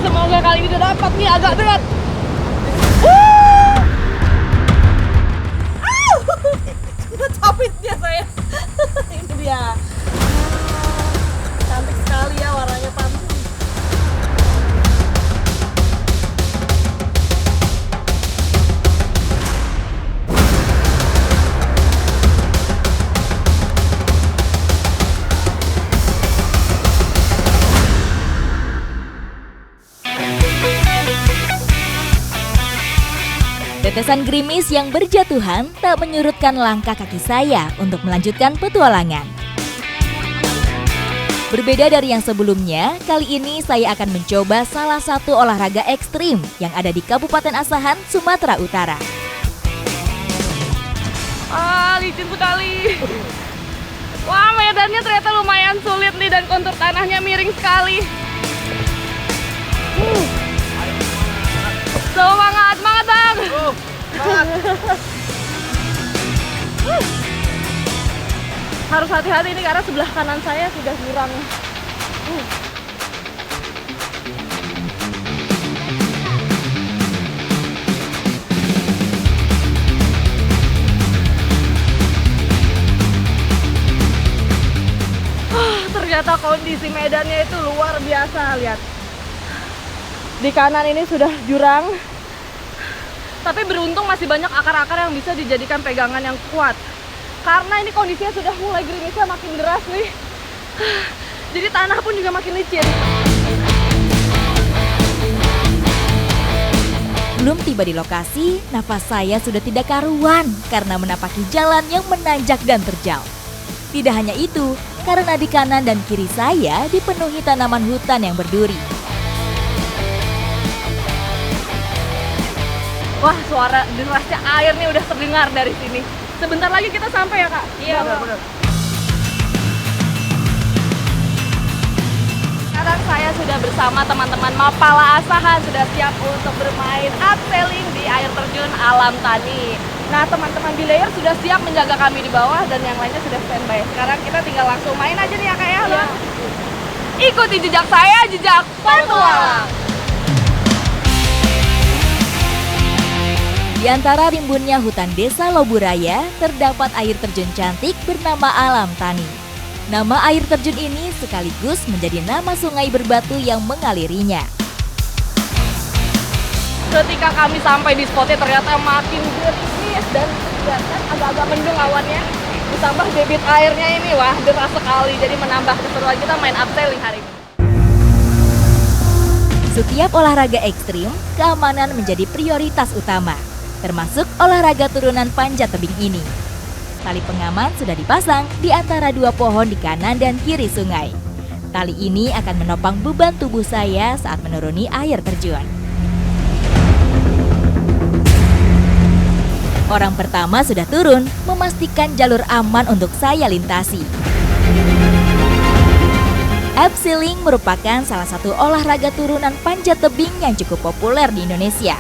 Semoga kali ini dapat nih, agak berat. Capek dia saya. Ini dia. Cantik sekali ya warnanya pantun. Tetesan gerimis yang berjatuhan tak menyurutkan langkah kaki saya untuk melanjutkan petualangan. Berbeda dari yang sebelumnya, kali ini saya akan mencoba salah satu olahraga ekstrim yang ada di Kabupaten Asahan, Sumatera Utara. Licin sekali. Wah, medannya ternyata lumayan sulit nih dan kontur tanahnya miring sekali. Semangat, semangat Bang. Harus hati-hati ini karena sebelah kanan saya sudah jurang. Ternyata kondisi medannya itu luar biasa, lihat. Di kanan ini sudah jurang, tapi beruntung masih banyak akar-akar yang bisa dijadikan pegangan yang kuat. Karena ini kondisinya sudah mulai gerimisnya makin deras nih. Jadi tanah pun juga makin licin. Belum tiba di lokasi, nafas saya sudah tidak karuan karena menapaki jalan yang menanjak dan terjal. Tidak hanya itu, karena di kanan dan kiri saya dipenuhi tanaman hutan yang berduri. Wah, suara derasnya air nih udah terdengar dari sini. Sebentar lagi kita sampai ya, Kak? Iya, benar. Sekarang saya sudah bersama teman-teman Mapala Asahan, sudah siap untuk bermain abseiling di air terjun Alam Tani. Nah, teman-teman Belayer sudah siap menjaga kami di bawah dan yang lainnya sudah standby. Sekarang kita tinggal langsung main aja nih ya, Kak ya. Iya. Ikuti jejak saya, jejak petualang. Di antara rimbunnya hutan desa Loburaya, terdapat air terjun cantik bernama Alam Tani. Nama air terjun ini sekaligus menjadi nama sungai berbatu yang mengalirinya. Ketika kami sampai di spotnya ternyata makin gerimis dan kelihatan agak-agak mendung awannya. Ditambah debit airnya ini, wah deras sekali. Jadi menambah keseruan kita main abseiling hari ini. Setiap olahraga ekstrim, keamanan menjadi prioritas utama, termasuk olahraga turunan panjat tebing ini. Tali pengaman sudah dipasang di antara dua pohon di kanan dan kiri sungai. Tali ini akan menopang beban tubuh saya saat menuruni air terjun. Orang pertama sudah turun, memastikan jalur aman untuk saya lintasi. Abseiling merupakan salah satu olahraga turunan panjat tebing yang cukup populer di Indonesia.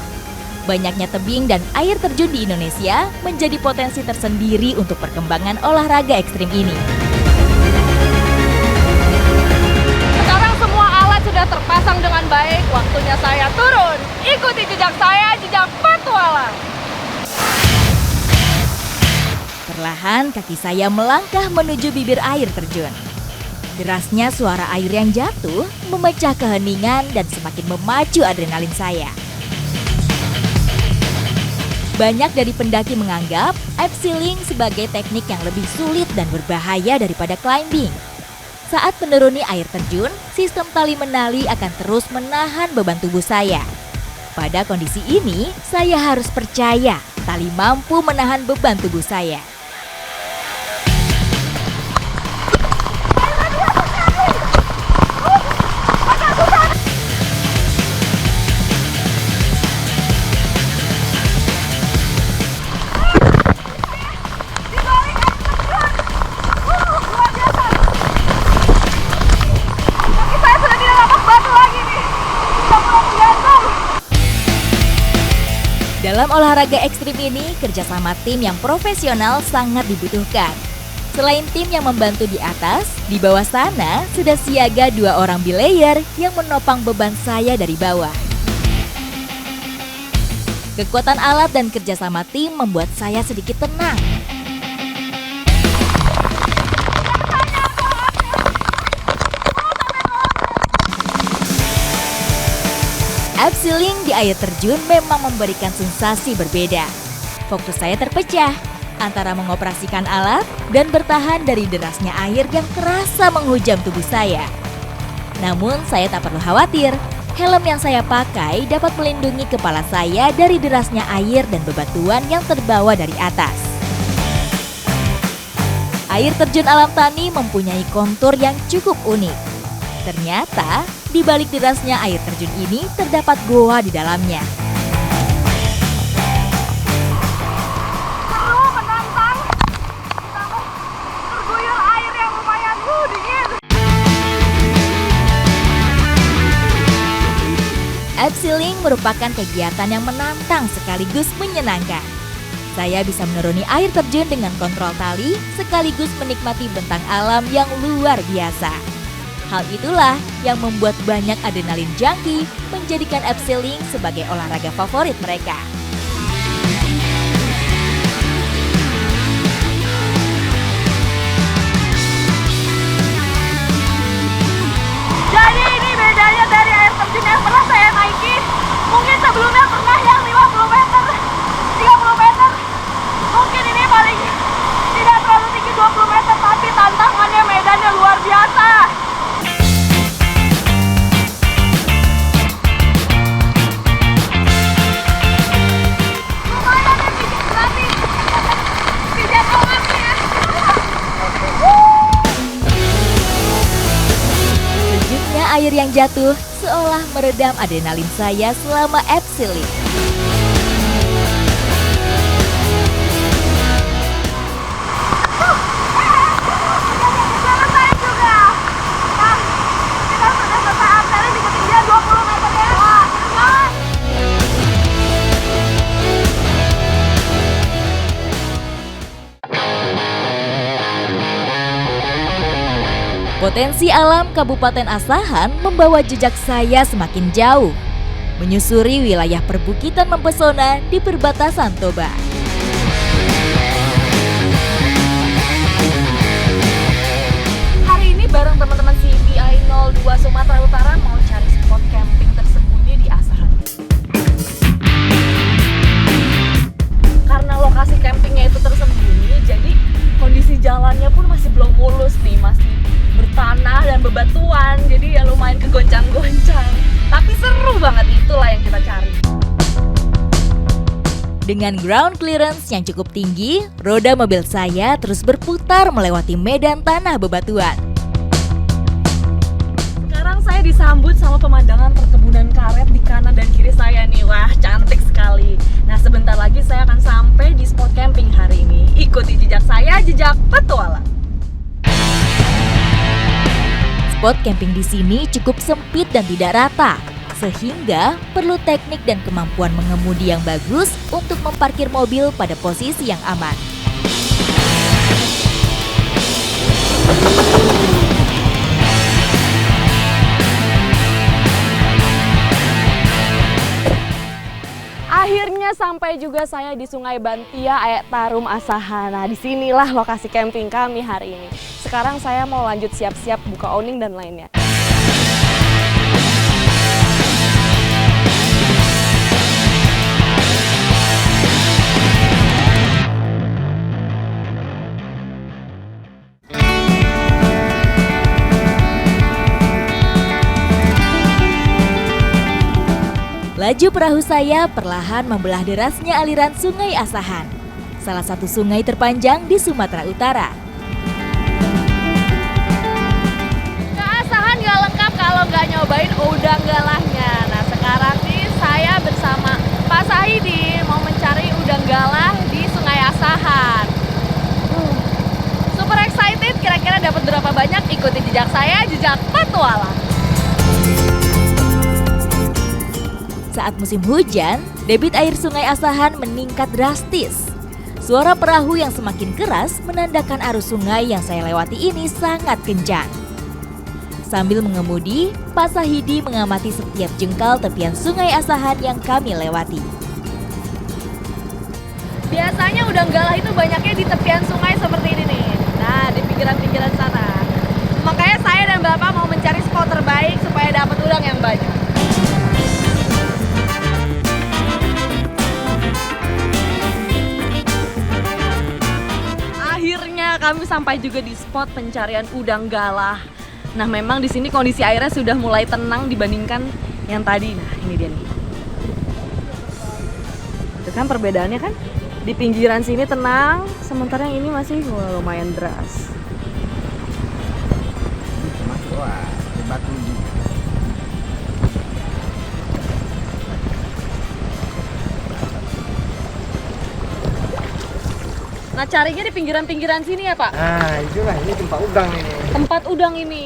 Banyaknya tebing dan air terjun di Indonesia menjadi potensi tersendiri untuk perkembangan olahraga ekstrim ini. Sekarang semua alat sudah terpasang dengan baik, waktunya saya turun. Ikuti jejak saya, jejak petualang. Perlahan kaki saya melangkah menuju bibir air terjun. Derasnya suara air yang jatuh memecah keheningan dan semakin memacu adrenalin saya. Banyak dari pendaki menganggap abseiling sebagai teknik yang lebih sulit dan berbahaya daripada climbing. Saat menuruni air terjun, sistem tali menali akan terus menahan beban tubuh saya. Pada kondisi ini, saya harus percaya tali mampu menahan beban tubuh saya. Dalam olahraga ekstrim ini, kerjasama tim yang profesional sangat dibutuhkan. Selain tim yang membantu di atas, di bawah sana sudah siaga 2 orang belayer yang menopang beban saya dari bawah. Kekuatan alat dan kerjasama tim membuat saya sedikit tenang. Abseiling di air terjun memang memberikan sensasi berbeda. Fokus saya terpecah antara mengoperasikan alat dan bertahan dari derasnya air yang terasa menghujam tubuh saya. Namun saya tak perlu khawatir, helm yang saya pakai dapat melindungi kepala saya dari derasnya air dan bebatuan yang terbawa dari atas. Air terjun alam tani mempunyai kontur yang cukup unik. Ternyata, di balik derasnya air terjun ini terdapat goa di dalamnya. Abseiling merupakan kegiatan yang menantang sekaligus menyenangkan. Saya bisa menuruni air terjun dengan kontrol tali sekaligus menikmati bentang alam yang luar biasa. Hal itulah yang membuat banyak adrenalin junkie menjadikan abseiling sebagai olahraga favorit mereka. Jadi ini bedanya dari air terjun yang pernah saya naiki. Mungkin sebelumnya pernah yang 50 meter, 30 meter. Mungkin ini paling tidak terlalu tinggi 20 meter, tapi tantangannya medannya luar biasa. Lumayan ya, pijat gratis. Pijat doang ya. Sejuknya air yang jatuh seolah meredam adrenalin saya selama abseiling. Selesai juga. Nah, kita sudah selesai abseiling di ketinggian 20 meter ya. Wah, Potensi alam Kabupaten Asahan membawa jejak saya semakin jauh, menyusuri wilayah perbukitan mempesona di perbatasan Toba. hari ini bareng teman-teman CBI 02 Sumatera Utara mau cari spot camping tersembunyi di Asahan. Karena lokasi campingnya itu tersembunyi, jadi kondisi jalannya pun masih belum mulus nih, masih bertanah dan bebatuan, jadi ya lumayan kegoncang-goncang. Tapi seru banget, itulah yang kita cari. Dengan ground clearance yang cukup tinggi, roda mobil saya terus berputar melewati medan tanah bebatuan. Sekarang saya disambut sama pemandangan perkebunan karet di kanan dan kiri saya nih. Wah, cantik sekali. Nah, sebentar lagi saya akan sampai di spot camping hari ini. Ikuti jejak saya, jejak petualang. Spot camping di sini cukup sempit dan tidak rata, sehingga perlu teknik dan kemampuan mengemudi yang bagus untuk memparkir mobil pada posisi yang aman. Akhirnya sampai juga saya di Sungai Bantia, Aek Tarum, Asahan. Nah, disinilah lokasi camping kami hari ini. Sekarang saya mau lanjut siap-siap buka owning dan lainnya. Laju perahu saya perlahan membelah derasnya aliran Sungai Asahan, salah satu sungai terpanjang di Sumatera Utara. Ke Asahan nggak lengkap kalau nggak nyobain udang galahnya. Nah, sekarang nih saya bersama Pak Sahidi mau mencari udang galah di Sungai Asahan. Super excited, kira-kira dapat berapa banyak? Ikuti jejak saya, jejak petualang. Saat musim hujan, debit air Sungai Asahan meningkat drastis. Suara perahu yang semakin keras menandakan arus sungai yang saya lewati ini sangat kencang. Sambil mengemudi, Pak Sahidi mengamati setiap jengkal tepian Sungai Asahan yang kami lewati. Biasanya udang galah itu banyaknya di tepian sungai seperti ini nih. Nah, di pinggiran-pinggiran sana. Makanya saya dan Bapak mau mencari spot terbaik supaya dapat udang yang banyak. Akhirnya kami sampai juga di spot pencarian udang galah. Nah, memang di sini kondisi airnya sudah mulai tenang dibandingkan yang tadi. Nah, ini dia nih. Itu kan perbedaannya kan? Di pinggiran sini tenang, sementara yang ini masih lumayan deras. Wah, batu juga. Nah, carinya di pinggiran-pinggiran sini ya, Pak? Nah, itulah ini tempat udang ini. Tempat udang ini.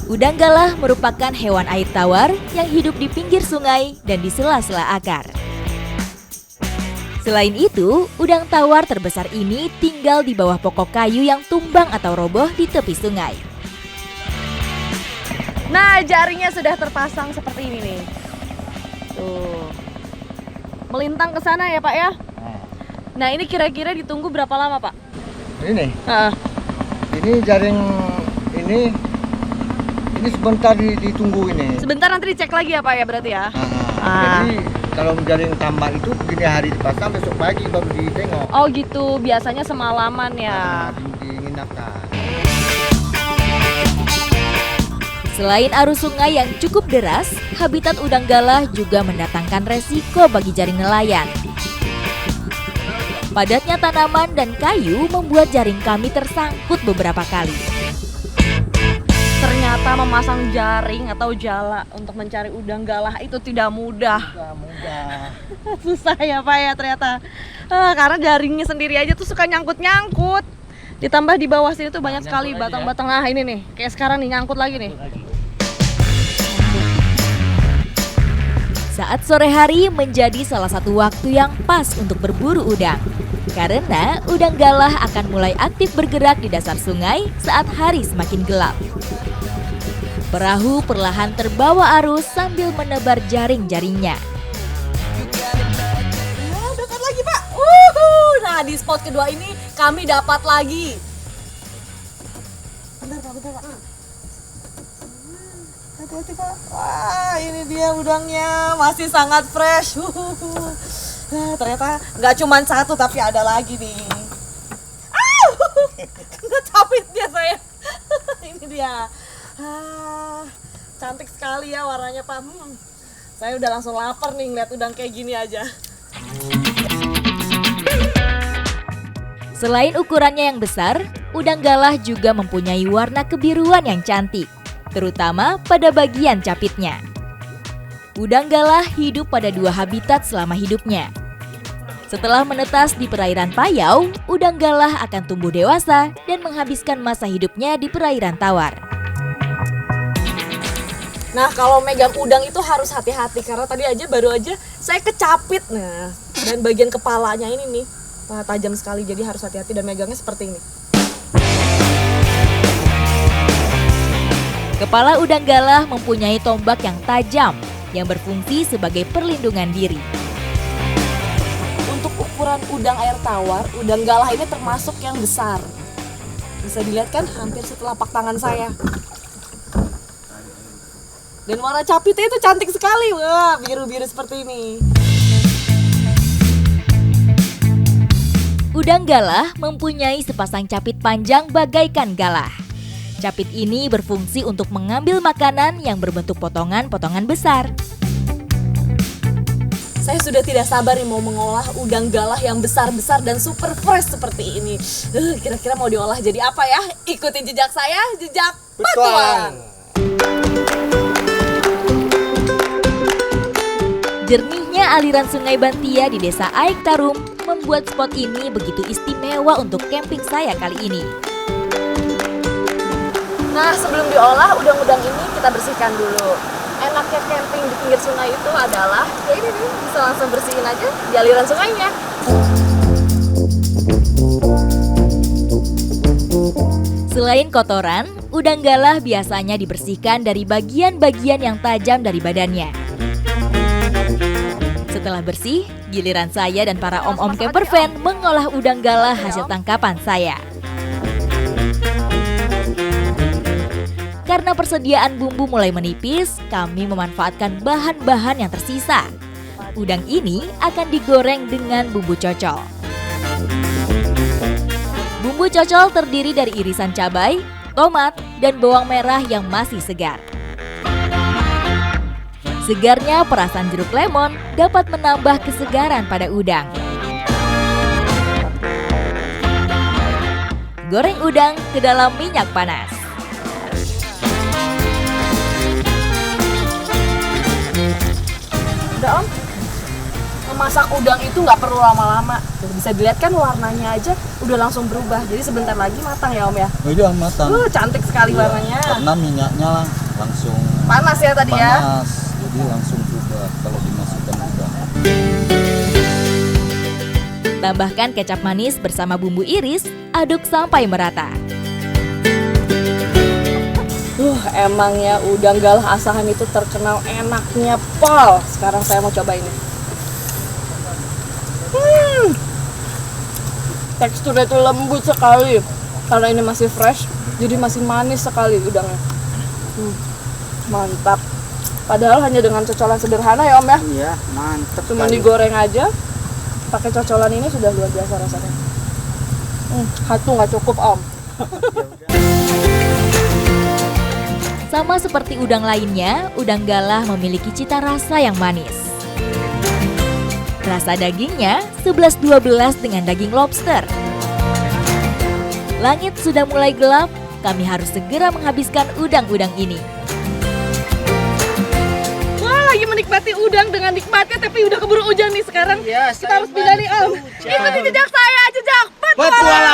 Udang galah merupakan hewan air tawar yang hidup di pinggir sungai dan di sela-sela akar. Selain itu, udang tawar terbesar ini tinggal di bawah pokok kayu yang tumbang atau roboh di tepi sungai. Nah, jaringnya sudah terpasang seperti ini nih. Tuh. Melintang ke sana ya, Pak ya? Nah, ini kira-kira ditunggu berapa lama, Pak? Ini, Heeh. ini jaring ini sebentar ditunggu ini. Sebentar nanti dicek lagi ya, Pak ya berarti ya? Jadi kalau jaring tambak itu begini hari dipasang, besok pagi baru ditengok. Oh gitu, biasanya semalaman ya. Diinapkan. Selain arus sungai yang cukup deras, habitat udang galah juga mendatangkan resiko bagi jaring nelayan. Padatnya tanaman dan kayu membuat jaring kami tersangkut beberapa kali. Ternyata memasang jaring atau jala untuk mencari udang galah itu tidak mudah. Mudah. Susah ya, Pak ya ternyata. Karena jaringnya sendiri aja tuh suka nyangkut-nyangkut. Ditambah di bawah sini tuh banyak sekali batang-batang. Ah, ini nih, kayak sekarang nih nyangkut lagi nih. Saat sore hari menjadi salah satu waktu yang pas untuk berburu udang. Karena udang galah akan mulai aktif bergerak di dasar sungai saat hari semakin gelap. Perahu perlahan terbawa arus sambil menebar jaring-jaringnya. Nah, dekat lagi, Pak. Nah, di spot kedua ini kami dapat lagi. Bentar, Pak. Hati-hati, Pak. Wah, ini dia udangnya, masih sangat fresh. Nah, ternyata nggak cuma satu tapi ada lagi nih. Kena capitnya saya. Ini dia. Cantik sekali ya warnanya, Pak. Saya udah langsung lapar nih ngeliat udang kayak gini aja. Selain ukurannya yang besar, udang galah juga mempunyai warna kebiruan yang cantik, terutama pada bagian capitnya. Udang galah hidup pada dua habitat selama hidupnya. Setelah menetas di perairan Payau, udang galah akan tumbuh dewasa dan menghabiskan masa hidupnya di perairan tawar. Nah, kalau megang udang itu harus hati-hati karena tadi baru aja saya kecapit. Nah, dan bagian kepalanya ini nih, wah, tajam sekali, jadi harus hati-hati dan megangnya seperti ini. Kepala udang galah mempunyai tombak yang tajam yang berfungsi sebagai perlindungan diri. Untuk ukuran udang air tawar, udang galah ini termasuk yang besar. Bisa dilihat kan hampir setelapak tangan saya. Dan warna capitnya itu cantik sekali, wah, biru-biru seperti ini. Udang galah mempunyai sepasang capit panjang bagaikan galah. Capit ini berfungsi untuk mengambil makanan yang berbentuk potongan-potongan besar. Saya sudah tidak sabar nih mau mengolah udang galah yang besar-besar dan super fresh seperti ini. Kira-kira mau diolah jadi apa ya? Ikutin jejak saya, jejak Petualang. Jernihnya aliran sungai Bantia di desa Aik Tarum membuat spot ini begitu istimewa untuk camping saya kali ini. Nah, sebelum diolah, udang-udang ini kita bersihkan dulu. enaknya camping di pinggir sungai itu adalah ya ini nih, bisa langsung bersihin aja di aliran sungainya. Selain kotoran, udang galah biasanya dibersihkan dari bagian-bagian yang tajam dari badannya. Setelah bersih, giliran saya dan para om-om camper van mengolah udang galah hasil tangkapan saya. Karena persediaan bumbu mulai menipis, kami memanfaatkan bahan-bahan yang tersisa. Udang ini akan digoreng dengan bumbu cocol. Bumbu cocol terdiri dari irisan cabai, tomat, dan bawang merah yang masih segar. Segarnya perasan jeruk lemon dapat menambah kesegaran pada udang. Goreng udang ke dalam minyak panas. Udah Om, memasak udang itu nggak perlu lama-lama. Bisa dilihat kan warnanya aja udah langsung berubah. Jadi sebentar lagi matang ya Om ya. Udah matang. Cantik sekali Iya, warnanya. Karena minyaknya langsung Panas ya tadi ya. panas, jadi langsung berubah kalau dimasukkan udang. Tambahkan kecap manis bersama bumbu iris, aduk sampai merata. Emangnya udang galah Asahan itu terkenal enaknya pol. Sekarang saya mau coba ini. Teksturnya itu lembut sekali. Karena ini masih fresh, jadi masih manis sekali udangnya. Mantap. Padahal hanya dengan cocolan sederhana ya Om ya. Iya, mantep. Cuma digoreng aja. Pakai cocolan ini sudah luar biasa rasanya. Satu nggak cukup Om. Sama seperti udang lainnya, udang galah memiliki cita rasa yang manis. Rasa dagingnya 11-12 dengan daging lobster. Langit sudah mulai gelap, kami harus segera menghabiskan udang-udang ini. Wah, lagi menikmati udang dengan nikmatnya, tapi udah keburu hujan nih sekarang. Iya, Kita harus pindah nih Om. Ikuti jejak saya, jejak petualangan.